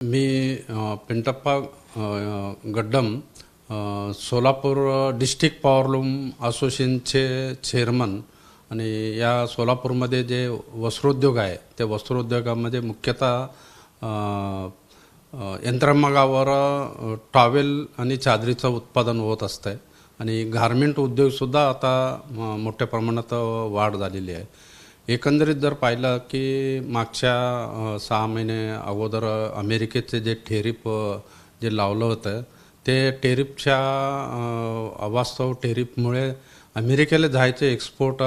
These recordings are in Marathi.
मी पिंटप्पा गड्डम सोलापूर डिस्ट्रिक्ट पॉवरलूम असोसिएशनचे चेअरमन आणि या सोलापूरमध्ये जे वस्त्रोद्योग आहे त्या वस्त्रोद्योगामध्ये मुख्यतः यंत्रमागावर टॉवेल आणि चादरीचं उत्पादन होत असतं आणि गारमेंट उद्योगसुद्धा आता मोठ्या प्रमाणात वाढ झालेली आहे. एकंदरीत जर पाहिलं की मागच्या 6 महिने अगोदर अमेरिकेचे जे टेरिफ जे लावलं होतं ते टेरिफच्या अवास्तव टेरिफमुळे अमेरिकेला जायचे एक्सपोर्ट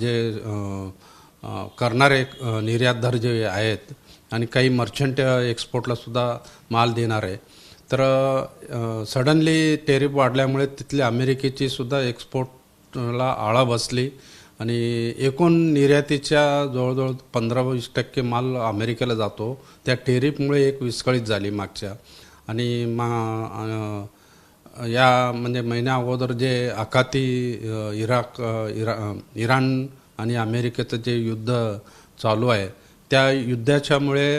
जे करणारे निर्यातदार जे आहेत आणि काही मर्चंट एक्सपोर्टला सुद्धा माल देणारे तर सडनली टेरिफ वाढल्यामुळे तिथली अमेरिकेची सुद्धा एक्सपोर्टला आळा बसली आणि एकूण निर्यातीच्या जवळजवळ 15-20% माल अमेरिकेला जातो. त्या टेरिफमुळे एक विस्कळीत झाली मागच्या आणि या म्हणजे महिन्या अगोदर जे आखाती इराण आणि अमेरिकेचं जे युद्ध चालू आहे त्या युद्धाच्यामुळे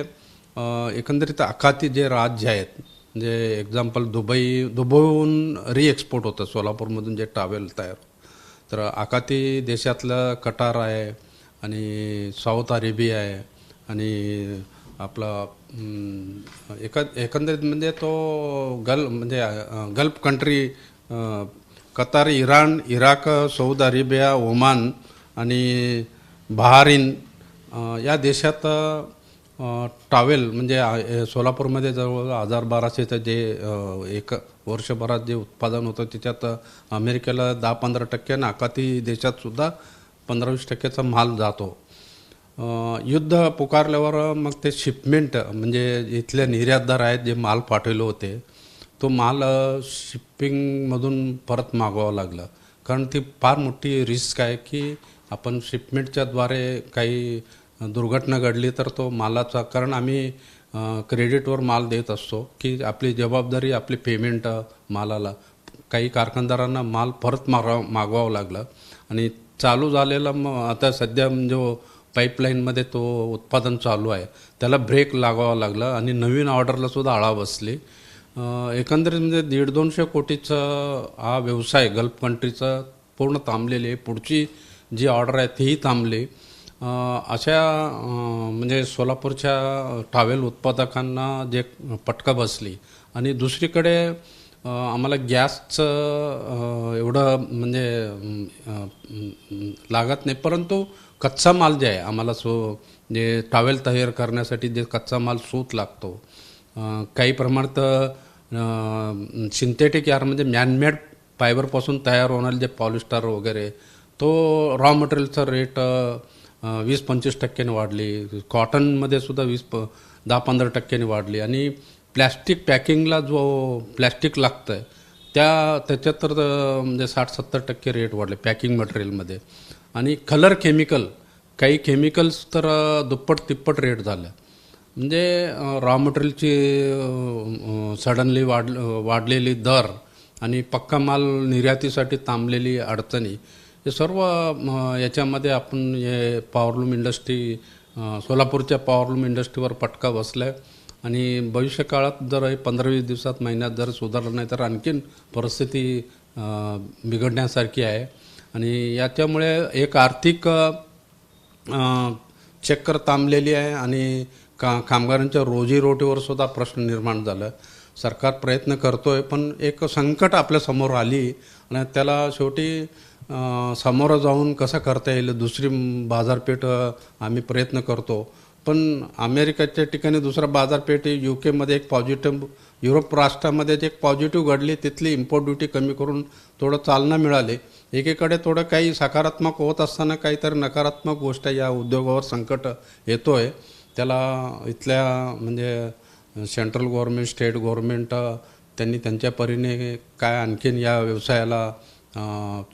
एकंदरीत आखाती जे राज्य आहेत म्हणजे एक्झाम्पल दुबईहून रिएक्सपोर्ट होतं सोलापूरमधून जे टॉवेल तयार तर आखाती देशातलं कटार आहे आणि साऊथ अरेबिया आहे आणि आपला एकंदरीत म्हणजे तो gulf country Qatar, Iran, Iraq, Saudi Arabia, Oman आणि बहारीन या देशात टॉवेल म्हणजे सोलापूरमध्ये जवळ 1000-1200चं जे एक वर्षभरात जे उत्पादन होतं त्याच्यात अमेरिकेला 10-15% आणि आखाती देशातसुद्धा 15-20%चा माल जातो. युद्ध पुकारल्यावर मग ते शिपमेंट म्हणजे इथले निर्यातदार आहेत जे माल पाठवले होते तो माल शिपिंगमधून परत मागवावं लागलं कारण ती फार मोठी रिस्क आहे की आपण शिपमेंटच्याद्वारे काही दुर्घटना घडली तर तो मालाचा कारण आम्ही क्रेडिटवर माल देत असतो की आपली जबाबदारी आपली पेमेंट मालाला काही कारखानदारांना माल परत मागवावं लागलं आणि चालू झालेला मग आता सध्या जो पाईपलाईनमध्ये तो उत्पादन चालू आहे त्याला ब्रेक लागावं लागलं आणि नवीन ऑर्डरलासुद्धा आळा बसली. एकंदरीत म्हणजे 150-200 कोटीचा हा व्यवसाय गल्फ कंट्रीचा पूर्ण थांबलेली आहे. पुढची जी ऑर्डर आहे तीही थांबली. अशा म्हणजे सोलापूरच्या टॉवेल उत्पादकांना जे फटका बसली आणि दुसरीकडे आम्हाला गॅसचं एवढं म्हणजे लागत नाही परंतु कच्चा माल जे आहे आम्हाला जे टॉवेल तयार करण्यासाठी जे कच्चा माल सूत लागतो काही प्रमाणात सिंथेटिक यार म्हणजे मॅनमेड फायबरपासून तयार होणारे जे पॉलिस्टर वगैरे तो रॉ मटेरियलचा रेट 20-25% वाढली. कॉटनमध्ये सुद्धा 10-15% वाढली आणि प्लॅस्टिक पॅकिंगला जो प्लॅस्टिक लागतं आहे त्याच्यात तर म्हणजे 60-70% रेट वाढले पॅकिंग मटेरियलमध्ये आणि कलर केमिकल काही केमिकल्स तर दुप्पट-तिप्पट रेट झालं म्हणजे रॉ मटेरियलची सडनली वाढलेली दर आणि पक्का माल निर्यातीसाठी थांबलेली अडचणी हे सर्व याच्यामध्ये आपण हे पॉवरलूम इंडस्ट्री सोलापूरच्या पॉवरलूम इंडस्ट्रीवर फटका बसला आहे आणि भविष्यकाळात जर 15-20 दिवसात महिन्यात जर सुधारलं नाही तर आणखीन परिस्थिती बिघडण्यासारखी आहे आणि याच्यामुळे एक आर्थिक चक्कर थांबलेली आहे आणि कामगारांच्या रोजीरोटीवर सुद्धा प्रश्न निर्माण झाला. सरकार प्रयत्न करतो आहे पण एक संकट आपल्यासमोर आली आणि त्याला शेवटी समोर जाऊन कसं करता येईल दुसरी बाजारपेठ आम्ही प्रयत्न करतो पण अमेरिकेच्या ठिकाणी दुसरा बाजारपेठ UK एक पॉझिटिव्ह युरोप राष्ट्रामध्ये एक पॉझिटिव्ह घडली तिथली इम्पोर्ट ड्युटी कमी करून थोडं चालना मिळाले. एकीकडे थोडं काही सकारात्मक होत असताना काहीतरी नकारात्मक गोष्ट या उद्योगावर संकट येतो आहे त्याला इथल्या म्हणजे सेंट्रल गव्हर्नमेंट स्टेट गव्हर्नमेंट त्यांनी त्यांच्या परीने काय आणखीन या व्यवसायाला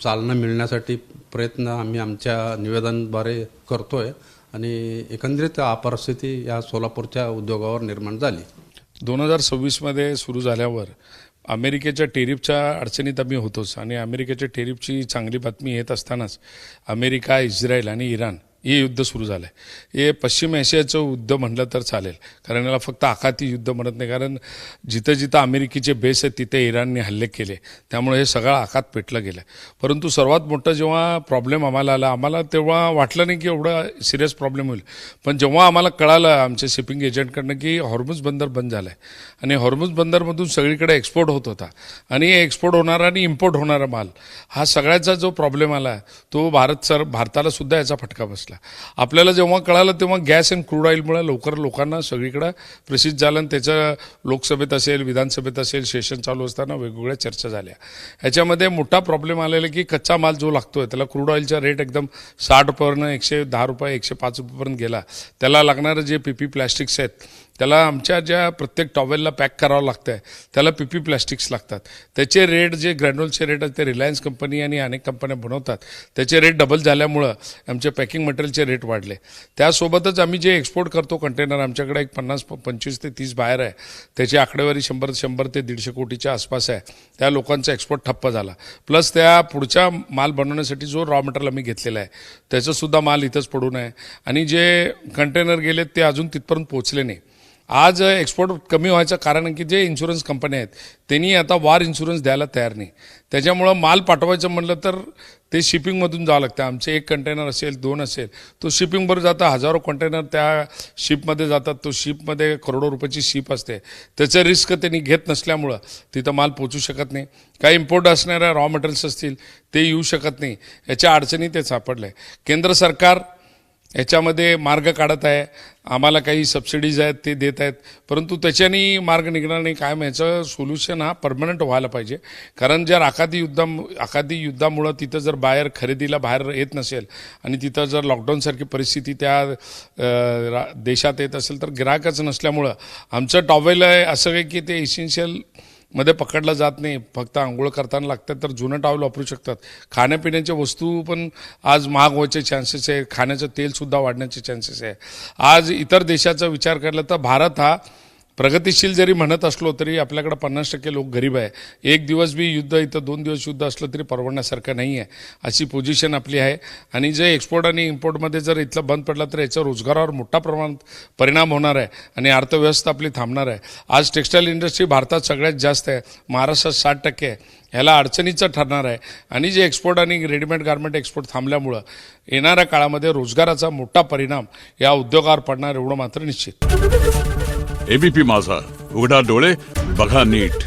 चालना मिळण्यासाठी प्रयत्न आम्ही आमच्या निवेदनाद्वारे करतो आहे आणि एकंदरीत परिस्थिती या सोलापूरच्या उद्योगावर निर्माण झाली. 2026मध्ये सुरू झाल्यावर अमेरिकेच्या टेरिफच्या अडचणीत आम्ही होतोच आणि अमेरिकेच्या टेरिफची चांगली बातमी येत असतानाच अमेरिका, इस्रायल आणि इराण हे युद्ध सुरू झालं आहे. हे पश्चिम आशियाचं युद्ध म्हटलं तर चालेल, कारण याला फक्त आखाती युद्ध म्हणत नाही, कारण जिथं जिथं अमेरिकेचे बेस आहेत तिथे इराणने हल्ले केले, त्यामुळे हे सगळं आखात पेटलं गेलं. परंतु सर्वात मोठं जेव्हा प्रॉब्लेम आम्हाला आला, आम्हाला तेव्हा वाटलं नाही की एवढा सिरियस प्रॉब्लेम होईल. पण जेव्हा आम्हाला कळालं आमच्या शिपिंग एजंटकडनं की हॉर्मुझ बंदर बंद झालं आहे आणि हॉर्मुझ बंदरमधून सगळीकडे एक्सपोर्ट होत होता आणि एक्सपोर्ट होणारा आणि इम्पोर्ट होणारा माल, हा सगळ्याचा जो प्रॉब्लेम आला तो भारताला सुद्धा याचा फटका बसला. आपल्याला जेव्हा कळालं तेव्हा गॅस अँड क्रूड ऑइलमुळे लवकर लोकांना सगळीकडे प्रसिद्ध झालं आणि त्याचं लोकसभेत असेल, विधानसभेत असेल, सेशन चालू असताना वेगवेगळ्या चर्चा झाल्या. ह्याच्यामध्ये मोठा प्रॉब्लेम आलेला की कच्चा माल जो लागतोय त्याला क्रूड ऑइलचा रेट एकदम 60 रुपयावरनं 110 रुपये 105 रुपयेपर्यंत गेला. त्याला लागणारं जे PP प्लॅस्टिक्स आहेत त्याला आमच्या ज्या प्रत्येक टॉवेलला पॅक करावं लागतं आहे त्याला PP प्लॅस्टिक्स लागतात. त्याचे रेट जे ग्रॅन्युलचे रेट आहेत ते रिलायन्स कंपनी आणि अनेक कंपन्या बनवतात, त्याचे रेट डबल झाल्यामुळं आमचे पॅकिंग मटेरियलचे रेट वाढले. त्यासोबतच आम्ही जे एक्सपोर्ट करतो कंटेनर, आमच्याकडे एक 25 ते 30 बाहेर आहे, त्याची आकडेवारी 100 ते 150 कोटीच्या आसपास आहे. त्या लोकांचा एक्सपोर्ट ठप्प झाला. प्लस त्या पुढच्या माल बनवण्यासाठी जो रॉ मटेरियल आम्ही घेतलेला आहे त्याचंसुद्धा माल इथंच पडून आहे आणि जे कंटेनर गेलेत ते अजून तिथपर्यंत पोहोचले नाही. आज एक्सपोर्ट कमी व्हायचं कारण की जे इन्शुरन्स कंपन्या आहेत त्यांनी आता वॉर इन्शुरन्स द्यायला तयार नाही. त्याच्यामुळं माल पाठवायचं म्हणलं तर ते शिपिंगमधून जावं लागतं. आमचे 1 कंटेनर असेल 2 असेल तो शिपिंगबरोबर जातं, हजारो कंटेनर त्या शिपमध्ये जातात. तो शिपमध्ये करोडो रुपयाची शिप असते, त्याचं रिस्क त्यांनी घेत नसल्यामुळं तिथं माल पोचू शकत नाही. काही इम्पोर्ट असणाऱ्या रॉ मटेरियल्स असतील ते येऊ शकत नाही. याच्या अडचणी ते सापडलं आहे. केंद्र सरकार याच्यामध्ये मार्ग काढत आहे, आम्हाला काही सबसिडीज आहेत ते देत आहेत, परंतु त्याच्याने मार्ग निघणार नाही. कायम याचं सोल्युशन हा परमनंट व्हायला पाहिजे. कारण जर आखाती युद्धामुळं तिथं जर बाहेर खरेदीला बाहेर येत नसेल आणि तिथं जर लॉकडाऊनसारखी परिस्थिती त्या देशात येत असेल तर गिराकच नसल्यामुळं आमचं टॉवेल आहे असं काही की ते इसेन्शियल मध्ये पकडलं जात नाही. फक्त आंघोळ करताना लागतात तर जुनं टॉवेल वापरू शकतात. खाण्यापिण्याच्या वस्तू पण आज महाग व्हायचे चान्सेस आहे, खाण्याचं तेलसुद्धा वाढण्याचे चान्सेस आहे. आज इतर देशाचा विचार केला तर भारत हा प्रगतिशील जरी म्हणत असलो तरी आपल्याकडे 50% लोक गरीब आहे. एक दिवस बी युद्ध इथं 2 दिवस युद्ध असलं तरी परवडण्यासारखं नाही आहे, अशी पोझिशन आपली आहे. आणि जे एक्सपोर्ट आणि इम्पोर्टमध्ये जर इथलं बंद पडलं तर याचा रोजगारावर मोठा प्रमाणात परिणाम होणार आहे आणि अर्थव्यवस्था आपली थांबणार आहे. आज टेक्स्टाईल इंडस्ट्री भारतात सगळ्यात जास्त आहे, महाराष्ट्रात 60% आहे. ह्याला अडचणीचं ठरणार आहे आणि जे एक्सपोर्ट आणि रेडीमेड गार्मेंट एक्सपोर्ट थांबल्यामुळं येणाऱ्या काळामध्ये रोजगाराचा मोठा परिणाम या उद्योगावर पडणार एवढं मात्र निश्चित. ABP माझा, उघडा डोळे बघा नीट.